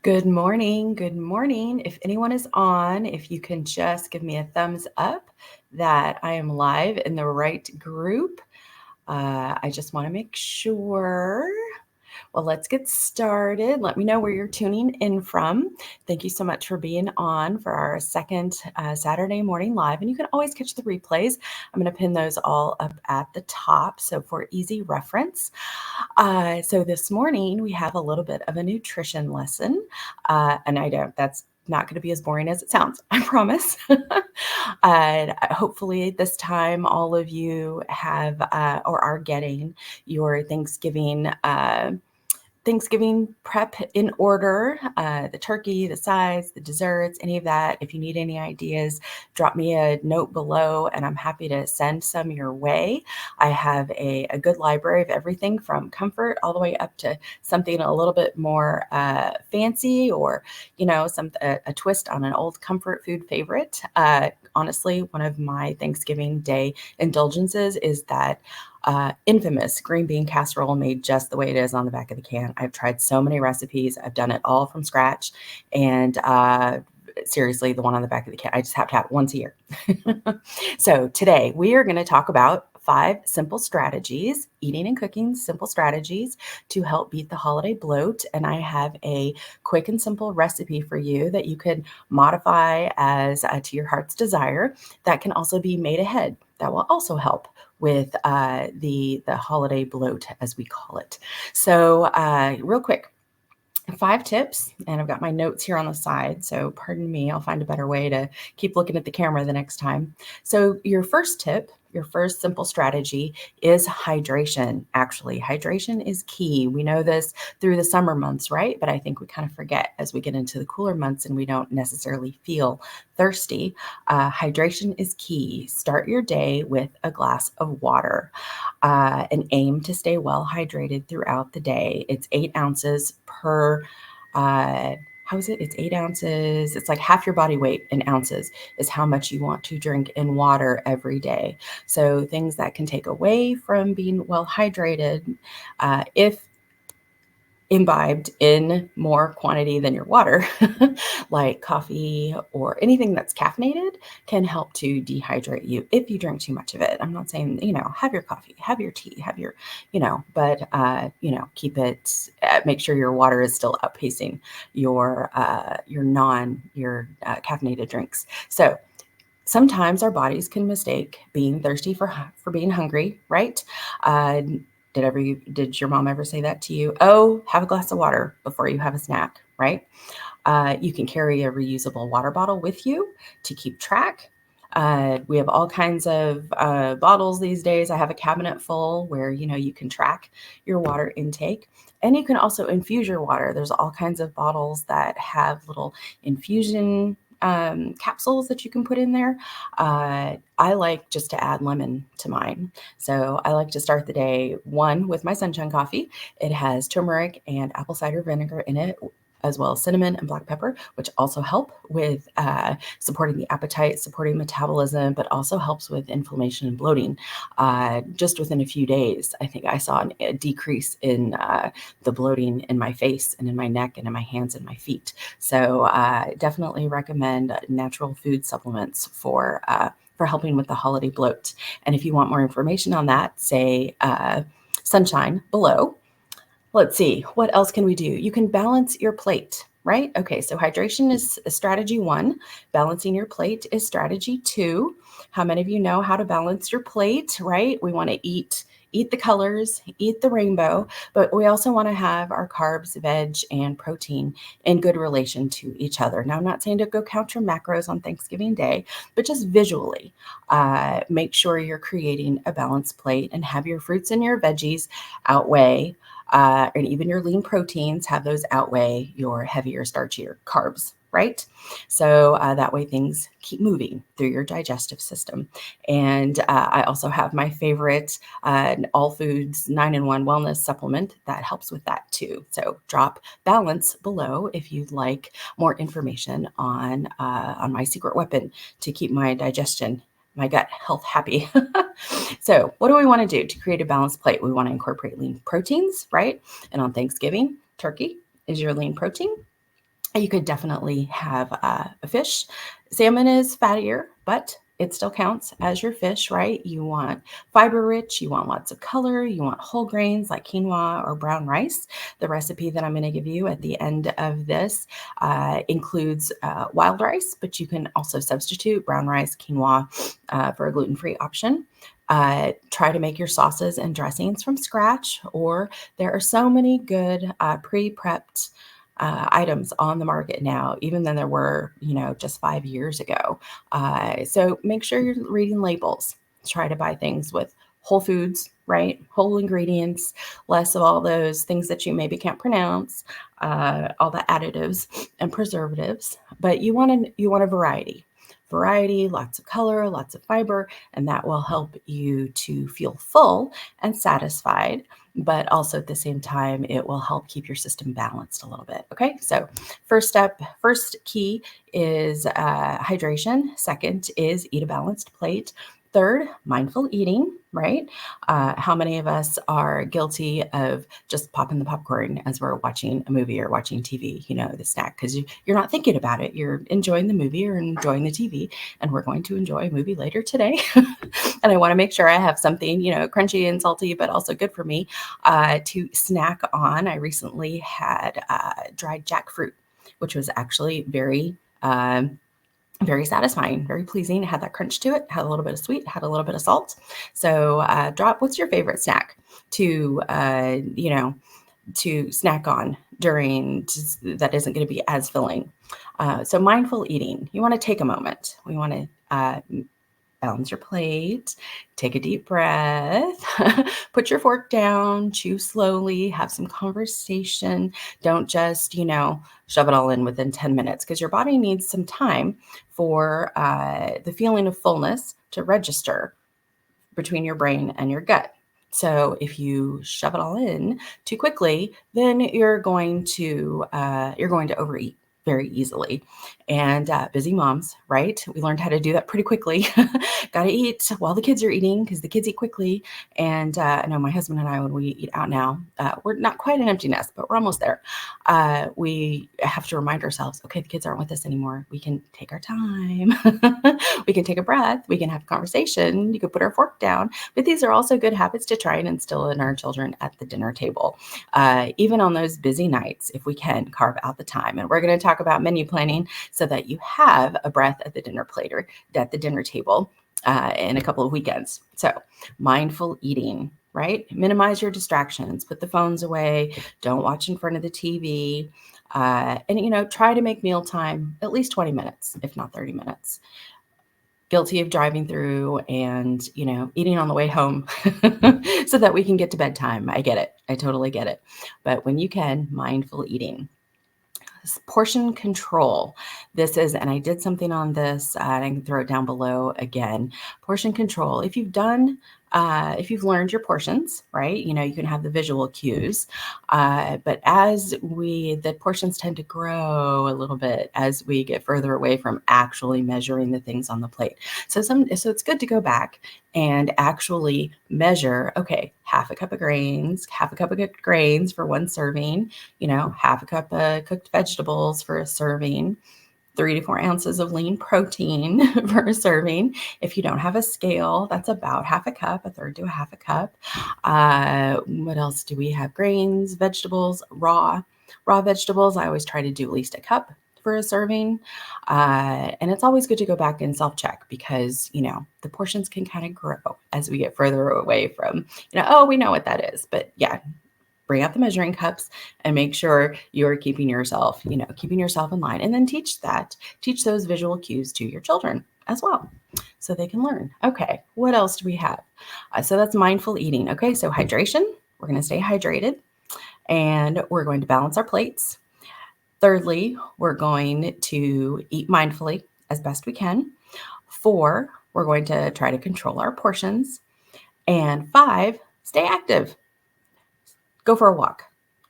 Good morning. Good morning. If anyone is on, if you can just give me a thumbs up that I am live in the right group. I just want to make sure. Well, let's get started. Let me know where you're tuning in from. Thank you so much for being on for our second Saturday morning live. And you can always catch the replays. I'm going to pin those all up at the top. So for easy reference. So this morning we have a little bit of a nutrition lesson. That's not going to be as boring as it sounds, I promise. Hopefully this time all of you have or are getting your Thanksgiving prep in order, the turkey, the sides, the desserts, any of that. If you need any ideas, drop me a note below and I'm happy to send some your way. I have a good library of everything from comfort all the way up to something a little bit more fancy or, a twist on an old comfort food favorite. Honestly, one of my Thanksgiving Day indulgences is that infamous green bean casserole made just the way it is on the back of the can. I've tried so many recipes. I've done it all from scratch. And seriously, the one on the back of the can, I just have to have it once a year. So today we are going to talk about 5 simple strategies, eating and cooking simple strategies to help beat the holiday bloat. And I have a quick and simple recipe for you that you can modify as to your heart's desire. That can also be made ahead. That will also help with the holiday bloat, as we call it. So real quick, 5 tips, and I've got my notes here on the side, so pardon me, I'll find a better way to keep looking at the camera the next time. So your first tip, your first simple strategy is hydration. Actually, hydration is key. We know this through the summer months, right? But I think we kind of forget as we get into the cooler months and we don't necessarily feel thirsty. Hydration is key. Start your day with a glass of water and aim to stay well hydrated throughout the day. It's 8 ounces per, how is it? It's 8 ounces. It's like half your body weight in ounces is how much you want to drink in water every day. So things that can take away from being well hydrated, if imbibed in more quantity than your water, like coffee or anything that's caffeinated, can help to dehydrate you if you drink too much of it. I'm not saying, have your coffee, have your tea, have your, but, keep it, make sure your water is still outpacing your caffeinated drinks. So sometimes our bodies can mistake being thirsty for being hungry, right? Did your mom ever say that to you? Oh, have a glass of water before you have a snack, right? You can carry a reusable water bottle with you to keep track. We have all kinds of bottles these days. I have a cabinet full where, you can track your water intake. And you can also infuse your water. There's all kinds of bottles that have little infusion capsules that you can put in there. I like just to add lemon to mine. So I like to start the day, one, with my sunshine coffee. It has turmeric and apple cider vinegar in it, as well as cinnamon and black pepper, which also help with supporting the appetite, supporting metabolism, but also helps with inflammation and bloating. Just within a few days, I think I saw a decrease in the bloating in my face and in my neck and in my hands and my feet. So definitely recommend natural food supplements for helping with the holiday bloat. And if you want more information on that, say sunshine below. Let's see, what else can we do? You can balance your plate, right? Okay, so hydration is strategy 1. Balancing your plate is strategy 2. How many of you know how to balance your plate, right? We want to eat the colors, eat the rainbow, but we also want to have our carbs, veg, and protein in good relation to each other. Now, I'm not saying to go count your macros on Thanksgiving Day, but just visually make sure you're creating a balanced plate and have your fruits and your veggies outweigh and even your lean proteins, have those outweigh your heavier, starchier carbs, right? So that way things keep moving through your digestive system. And I also have my favorite All Foods 9-in-1 wellness supplement that helps with that too. So drop balance below if you'd like more information on my secret weapon to keep my digestion, my gut health happy. So what do we want to do to create a balanced plate? We want to incorporate lean proteins, right? And on Thanksgiving, turkey is your lean protein. You could definitely have a fish. Salmon is fattier, but it still counts as your fish, right? You want fiber rich, you want lots of color, you want whole grains like quinoa or brown rice. The recipe that I'm going to give you at the end of this includes wild rice, but you can also substitute brown rice, quinoa for a gluten free option. Try to make your sauces and dressings from scratch, or there are so many good pre prepped items on the market now, even than there were, just 5 years ago. So make sure you're reading labels. Try to buy things with whole foods, right? Whole ingredients, less of all those things that you maybe can't pronounce, all the additives and preservatives. But you want a variety. Variety, lots of color, lots of fiber, and that will help you to feel full and satisfied, but also at the same time, it will help keep your system balanced a little bit. Okay, so first key is hydration. Second is eat a balanced plate. Third, mindful eating, right? How many of us are guilty of just popping the popcorn as we're watching a movie or watching TV, the snack, because you're not thinking about it. You're enjoying the movie or enjoying the TV, and we're going to enjoy a movie later today. And I want to make sure I have something, crunchy and salty, but also good for me to snack on. I recently had dried jackfruit, which was actually very satisfying, very pleasing. It had that crunch to it, had a little bit of sweet, had a little bit of salt. So what's your favorite snack to, to snack on during that isn't going to be as filling? So mindful eating, you want to take a moment. We want to balance your plate, take a deep breath, put your fork down, chew slowly, have some conversation. Don't just, shove it all in within 10 minutes, because your body needs some time for the feeling of fullness to register between your brain and your gut. So if you shove it all in too quickly, then you're going to overeat very easily. And busy moms, right? We learned how to do that pretty quickly. Got to eat while the kids are eating, because the kids eat quickly. And I know my husband and I, when we eat out now, we're not quite an empty nest, but we're almost there. We have to remind ourselves, okay, the kids aren't with us anymore. We can take our time. We can take a breath. We can have a conversation. You can put our fork down. But these are also good habits to try and instill in our children at the dinner table. Even on those busy nights, if we can carve out the time. And we're going to talk about menu planning so that you have a breath at the dinner plate or at the dinner table in a couple of weekends. So mindful eating, right? Minimize your distractions, put the phones away, don't watch in front of the TV, and try to make mealtime at least 20 minutes, if not 30 minutes. Guilty of driving through and eating on the way home so that we can get to bedtime. I get it. I totally get it. But when you can, mindful eating. Portion control. And I did something on this, and I can throw it down below again. Portion control. If you've learned your portions, right, you can have the visual cues. But the portions tend to grow a little bit as we get further away from actually measuring the things on the plate. So it's good to go back and actually measure, okay, half a cup of cooked grains for one serving, half a cup of cooked vegetables for a serving, 3 to 4 ounces of lean protein for a serving. If you don't have a scale, that's about half a cup, a third to a half a cup. What else do we have? Grains, vegetables, raw vegetables. I always try to do at least a cup for a serving. And it's always good to go back and self-check, because, the portions can kind of grow as we get further away from, we know what that is. But yeah, bring out the measuring cups and make sure you're keeping yourself in line, and then teach those visual cues to your children as well, so they can learn. Okay, what else do we have? So that's mindful eating. Okay, so hydration, we're going to stay hydrated, and we're going to balance our plates. Thirdly, we're going to eat mindfully as best we can. 4, we're going to try to control our portions. And 5, stay active. Go for a walk,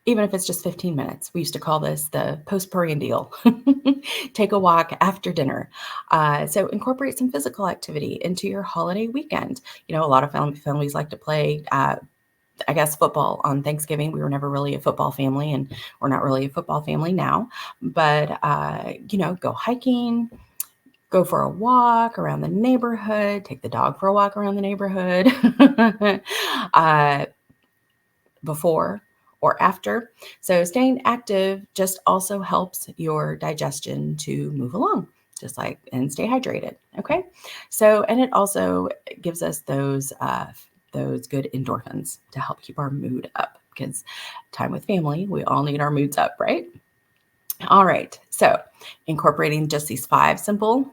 even if it's just 15 minutes. We used to call this the post-prandial. Take a walk after dinner. So incorporate some physical activity into your holiday weekend. A lot of families like to play I guess, football on Thanksgiving. We were never really a football family, and we're not really a football family now. But, go hiking, go for a walk around the neighborhood, take the dog for a walk around the neighborhood uh, before or after. So staying active just also helps your digestion to move along, just like, and stay hydrated. Okay. So, and it also gives us those good endorphins to help keep our mood up, because time with family, we all need our moods up, right? All right. So incorporating just these 5 simple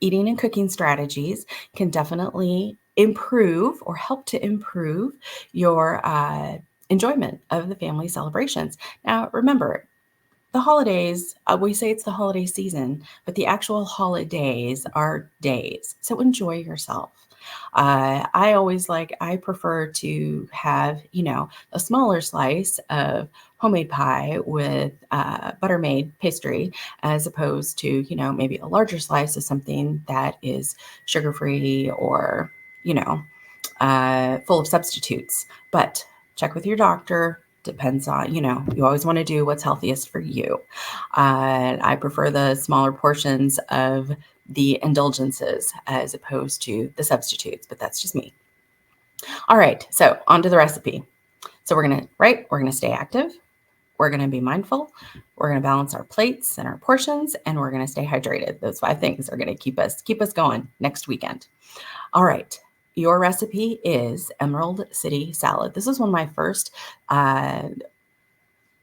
eating and cooking strategies can definitely improve or help to improve your enjoyment of the family celebrations. Now, remember, the holidays, we say it's the holiday season, but the actual holidays are days. So enjoy yourself. I prefer to have, a smaller slice of homemade pie with Buttermade pastry, as opposed to, maybe a larger slice of something that is sugar free or, you know, full of substitutes. But check with your doctor. Depends on, you always want to do what's healthiest for you. I prefer the smaller portions of the indulgences as opposed to the substitutes, but that's just me. All right, so on to the recipe. So we're gonna stay active. We're gonna be mindful. We're gonna balance our plates and our portions, and we're gonna stay hydrated. Those 5 things are gonna keep us going next weekend. All right. Your recipe is Emerald City salad. This is one of my first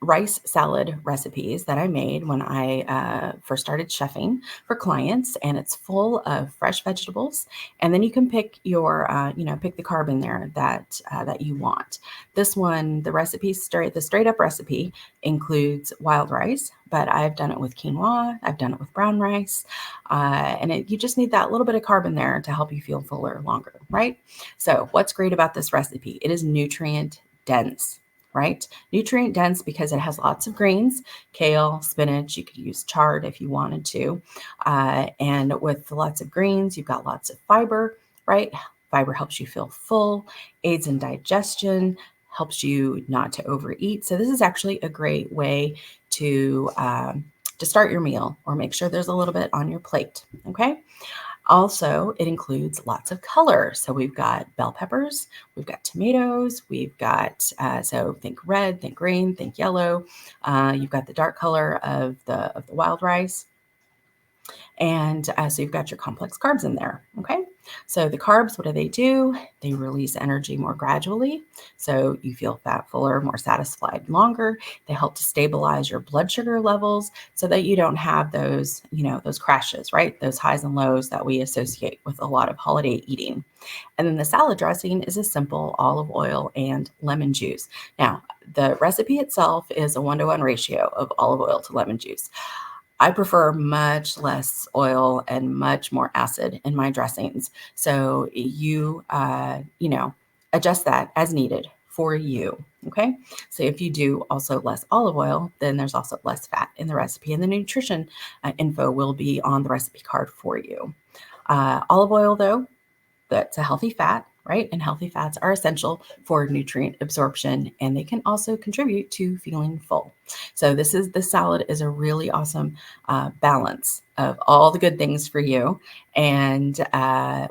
rice salad recipes that I made when I first started chefing for clients, and it's full of fresh vegetables. And then you can pick pick the carb in there that you want. This one, the straight up recipe includes wild rice, but I've done it with quinoa. I've done it with brown rice, you just need that little bit of carb in there to help you feel fuller longer, right? So, what's great about this recipe? It is nutrient dense, right? Nutrient dense because it has lots of greens, kale, spinach. You could use chard if you wanted to. And with lots of greens, you've got lots of fiber, right? Fiber helps you feel full, aids in digestion, helps you not to overeat. So this is actually a great way to start your meal, or make sure there's a little bit on your plate. Okay. Also, it includes lots of color. So we've got bell peppers, we've got tomatoes, we've got, so think red, think green, think yellow. You've got the dark color of the wild rice. And so you've got your complex carbs in there. Okay. So the carbs, what do? They release energy more gradually. So you feel fat fuller, more satisfied longer. They help to stabilize your blood sugar levels so that you don't have those crashes, right? Those highs and lows that we associate with a lot of holiday eating. And then the salad dressing is a simple olive oil and lemon juice. Now, the recipe itself is a 1-to-1 ratio of olive oil to lemon juice. I prefer much less oil and much more acid in my dressings. So adjust that as needed for you. Okay. So if you do also less olive oil, then there's also less fat in the recipe, and the nutrition info will be on the recipe card for you. Olive oil, though, that's a healthy fat, right? And healthy fats are essential for nutrient absorption, and they can also contribute to feeling full. So the salad is a really awesome balance of all the good things for you, and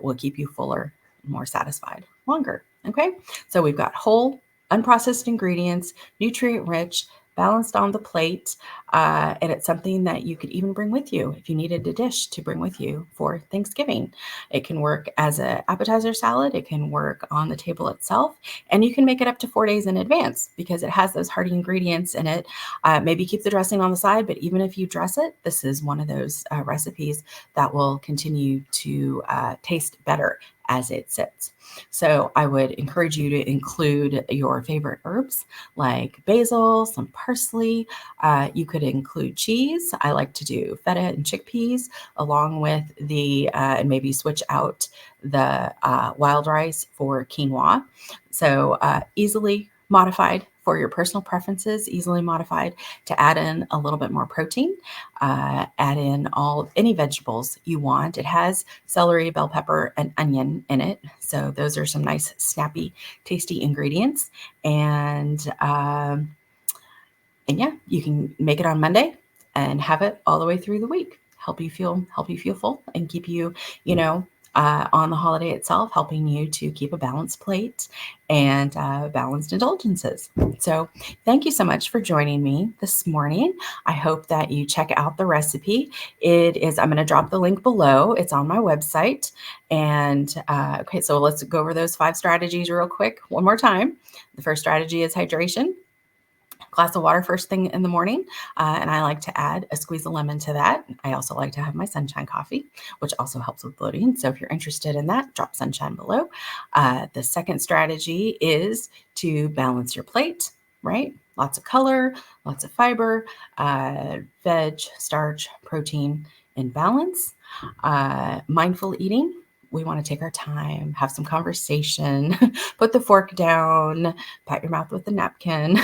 will keep you fuller, more satisfied longer. Okay. So we've got whole, unprocessed ingredients, nutrient rich, balanced on the plate. And it's something that you could even bring with you if you needed a dish to bring with you for Thanksgiving. It can work as an appetizer salad. It can work on the table itself. And you can make it up to 4 days in advance because it has those hearty ingredients in it. Maybe keep the dressing on the side, but even if you dress it, this is one of those recipes that will continue to taste better as it sits. So I would encourage you to include your favorite herbs like basil, some parsley. You could include cheese. I like to do feta and chickpeas along with and maybe switch out the wild rice for quinoa. So easily modified for your personal preferences, easily modified to add in a little bit more protein. Add in any vegetables you want. It has celery, bell pepper, and onion in it. So those are some nice, snappy, tasty ingredients. And yeah, you can make it on Monday and have it all the way through the week. Help you feel full and keep you, on the holiday itself, helping you to keep a balanced plate and balanced indulgences. So thank you so much for joining me this morning. I hope that you check out the recipe. I'm going to drop the link below. It's on my website. And okay, so let's go over those 5 strategies real quick one more time. The first strategy is hydration. Glass of water first thing in the morning, and I like to add a squeeze of lemon to that. I also like to have my sunshine coffee, which also helps with bloating. So if you're interested in that, drop sunshine below. The second strategy is to balance your plate, right? Lots of color, lots of fiber, veg, starch, protein in balance. Mindful eating. We want to take our time, have some conversation, put the fork down, pat your mouth with a napkin,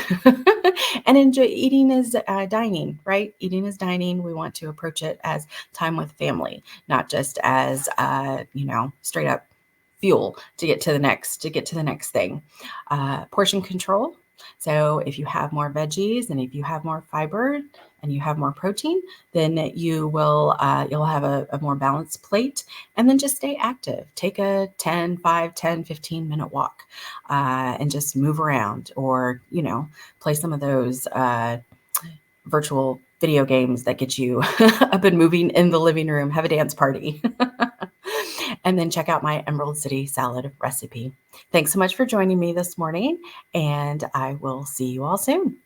and enjoy. Eating is dining, right? Eating is dining. We want to approach it as time with family, not just as straight up fuel to get to the next thing. Portion control. So if you have more veggies and if you have more fiber and you have more protein, then you'll have a more balanced plate. And then just stay active. Take a 15 minute walk and just move around, or play some of those virtual video games that get you up and moving in the living room. Have a dance party. And then check out my Emerald City salad recipe. Thanks so much for joining me this morning, and I will see you all soon.